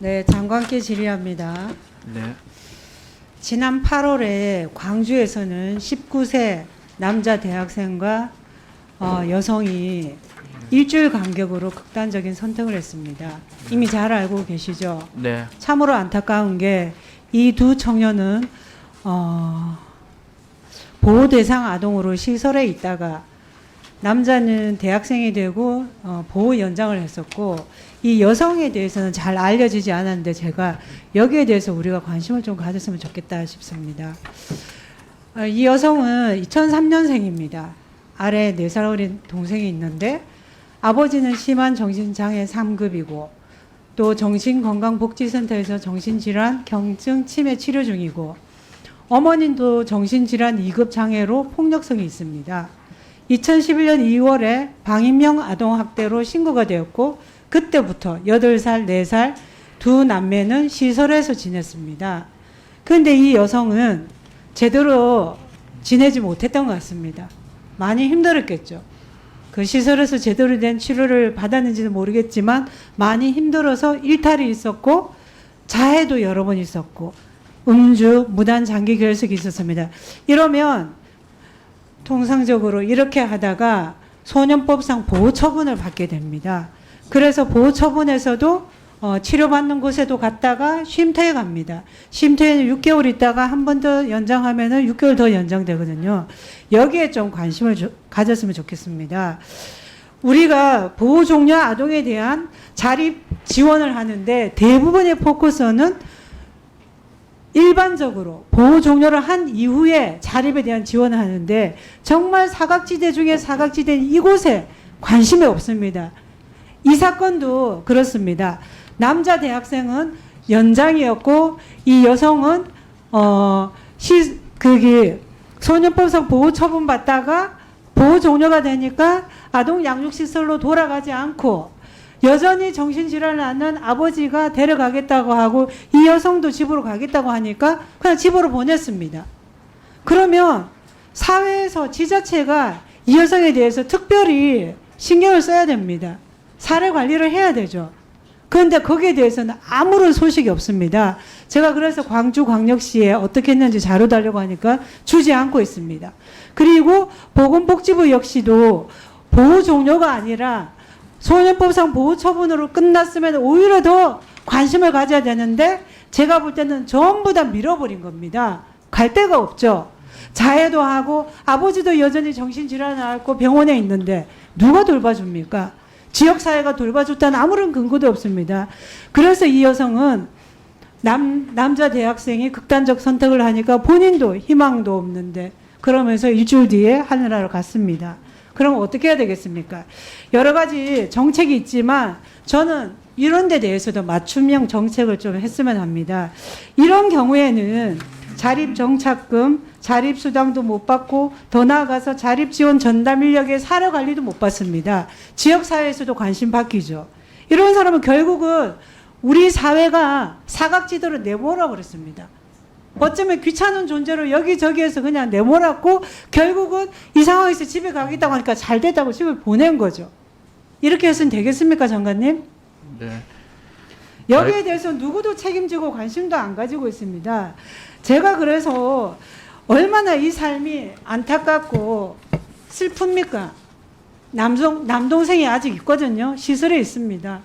네, 장관께 질의합니다. 네. 지난 8월에 광주에서는 19세 남자 대학생과 여성이 일주일 간격으로 극단적인 선택을 했습니다. 이미 잘 알고 계시죠? 네. 참으로 안타까운 게 이 두 청년은 보호 대상 아동으로 시설에 있다가 남자는 대학생이 되고 보호 연장을 했었고 이 여성에 대해서는 잘 알려지지 않았는데 제가 여기에 대해서 우리가 관심을 좀 가졌으면 좋겠다 싶습니다. 이 여성은 2003년생입니다. 아래 4살 어린 동생이 있는데 아버지는 심한 정신장애 3급이고 또 정신건강복지센터에서 정신질환, 경증, 치매 치료 중이고 어머님도 정신질환 2급 장애로 폭력성이 있습니다. 2011년 2월에 방임형 아동학대로 신고가 되었고 그때부터 8살, 4살 두 남매는 시설에서 지냈습니다. 그런데 이 여성은 제대로 지내지 못했던 것 같습니다. 많이 힘들었겠죠. 그 시설에서 제대로 된 치료를 받았는지는 모르겠지만 많이 힘들어서 일탈이 있었고 자해도 여러 번 있었고 음주, 무단 장기 결석이 있었습니다. 이러면 통상적으로 이렇게 하다가 소년법상 보호처분을 받게 됩니다. 그래서 보호처분에서도 치료받는 곳에도 갔다가 쉼터에 갑니다. 쉼터에는 6개월 있다가 한 번 더 연장하면은 6개월 더 연장되거든요. 여기에 좀 관심을 가졌으면 좋겠습니다. 우리가 보호종료 아동에 대한 자립 지원을 하는데 대부분의 포커스는 일반적으로 보호 종료를 한 이후에 자립에 대한 지원을 하는데 정말 사각지대 중에 사각지대인 이곳에 관심이 없습니다. 이 사건도 그렇습니다. 남자 대학생은 연장이었고 이 여성은 소년법상 보호 처분 받다가 보호 종료가 되니까 아동 양육시설로 돌아가지 않고 여전히 정신질환을 앓는 아버지가 데려가겠다고 하고 이 여성도 집으로 가겠다고 하니까 그냥 집으로 보냈습니다. 그러면 사회에서 지자체가 이 여성에 대해서 특별히 신경을 써야 됩니다. 사례 관리를 해야 되죠. 그런데 거기에 대해서는 아무런 소식이 없습니다. 제가 그래서 광주광역시에 어떻게 했는지 자료 달라고 하니까 주지 않고 있습니다. 그리고 보건복지부 역시도 보호 종료가 아니라 소년법상 보호 처분으로 끝났으면 오히려 더 관심을 가져야 되는데 제가 볼 때는 전부 다 밀어버린 겁니다. 갈 데가 없죠. 자해도 하고 아버지도 여전히 정신질환을 앓고 병원에 있는데 누가 돌봐줍니까? 지역사회가 돌봐줬다는 아무런 근거도 없습니다. 그래서 이 여성은 남자 대학생이 극단적 선택을 하니까 본인도 희망도 없는데 그러면서 일주일 뒤에 하늘나라로 갔습니다. 그럼 어떻게 해야 되겠습니까? 여러 가지 정책이 있지만 저는 이런 데 대해서도 맞춤형 정책을 좀 했으면 합니다. 이런 경우에는 자립정착금, 자립수당도 못 받고 더 나아가서 자립지원 전담 인력의 사례 관리도 못 받습니다. 지역사회에서도 관심 바뀌죠. 이런 사람은 결국은 우리 사회가 사각지대로 내몰아 버렸습니다. 어쩌면 귀찮은 존재로 여기저기에서 그냥 내몰았고 결국은 이 상황에서 집에 가겠다고 하니까 잘 됐다고 집을 보낸 거죠. 이렇게 해서는 되겠습니까, 장관님? 네. 여기에 대해서 누구도 책임지고 관심도 안 가지고 있습니다. 제가 그래서 얼마나 이 삶이 안타깝고 슬픕니까? 남동생이 아직 있거든요. 시설에 있습니다.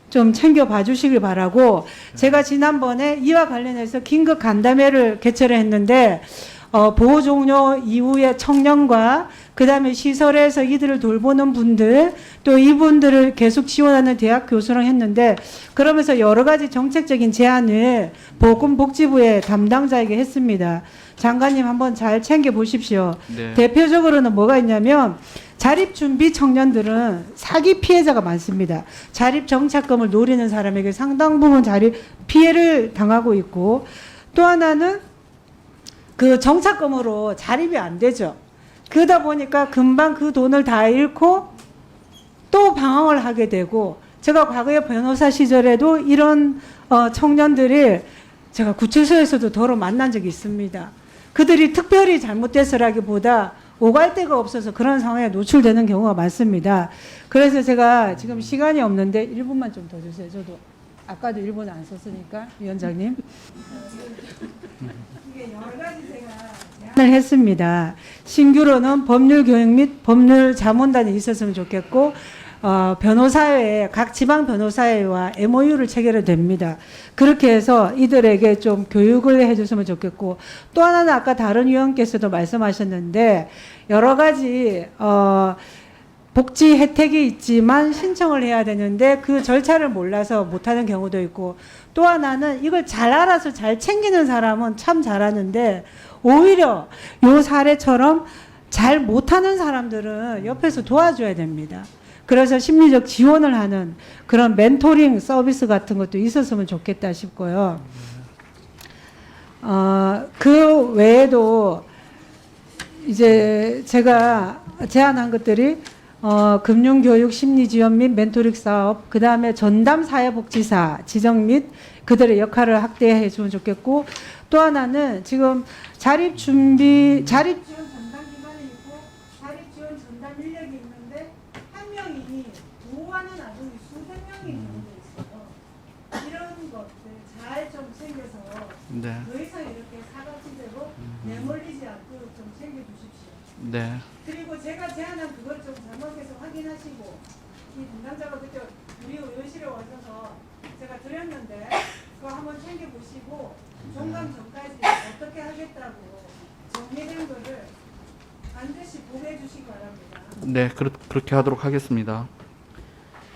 좀 챙겨봐 주시길 바라고 제가 지난번에 이와 관련해서 긴급 간담회를 개최를 했는데 보호 종료 이후에 청년과 그 다음에 시설에서 이들을 돌보는 분들 또 이분들을 계속 지원하는 대학 교수랑 했는데 그러면서 여러 가지 정책적인 제안을 보건복지부의 담당자에게 했습니다. 장관님 한번 잘 챙겨보십시오. 네. 대표적으로는 뭐가 있냐면 자립준비 청년들은 사기 피해자가 많습니다. 자립정착금을 노리는 사람에게 상당 부분 자립 피해를 당하고 있고 또 하나는 그 정착금으로 자립이 안 되죠. 그러다 보니까 금방 그 돈을 다 잃고 또 방황을 하게 되고 제가 과거에 변호사 시절에도 이런 청년들이 제가 구치소에서도 더러 만난 적이 있습니다. 그들이 특별히 잘못돼서라기보다 오갈 데가 없어서 그런 상황에 노출되는 경우가 많습니다. 그래서 제가 지금 시간이 없는데 1분만 좀 더 주세요. 저도 아까도 일본 안 썼으니까 위원장님. 이게 여러 가지 제가 제안을 했습니다. 신규로는 법률 교육 및 법률 자문단이 있었으면 좋겠고 변호사회 각 지방 변호사회와 MOU를 체결해야 됩니다. 그렇게 해서 이들에게 좀 교육을 해줬으면 좋겠고 또 하나는 아까 다른 위원께서도 말씀하셨는데 여러 가지 복지 혜택이 있지만 신청을 해야 되는데 그 절차를 몰라서 못하는 경우도 있고 또 하나는 이걸 잘 알아서 잘 챙기는 사람은 참 잘하는데 오히려 요 사례처럼 잘 못하는 사람들은 옆에서 도와줘야 됩니다. 그래서 심리적 지원을 하는 그런 멘토링 서비스 같은 것도 있었으면 좋겠다 싶고요. 그 외에도 이제 제가 제안한 것들이 금융교육 심리지원 및 멘토링 사업, 그 다음에 전담 사회복지사 지정 및 그들의 역할을 확대해 주면 좋겠고 또 하나는 지금 자립지원 전담기관이 있고 자립지원 전담 인력이 있는데 한 명이 보호하는 아동이 수백 명이 있는 게 있어요. 이런 것들 잘 좀 챙겨서 네. 더 이상 이렇게 사각지대로 내몰리지 않도록 좀 챙겨주십시오. 네. 그리고 제가 제안한 그걸 좀 장관께서 확인하시고 이 담당자가 그때 우리 의원실에 오셔서 제가 드렸는데 그거 한번 챙겨보시고 종강 전까지 어떻게 하겠다고 정리된 거를 반드시 보고해 주시기 바랍니다. 네, 그렇게 하도록 하겠습니다.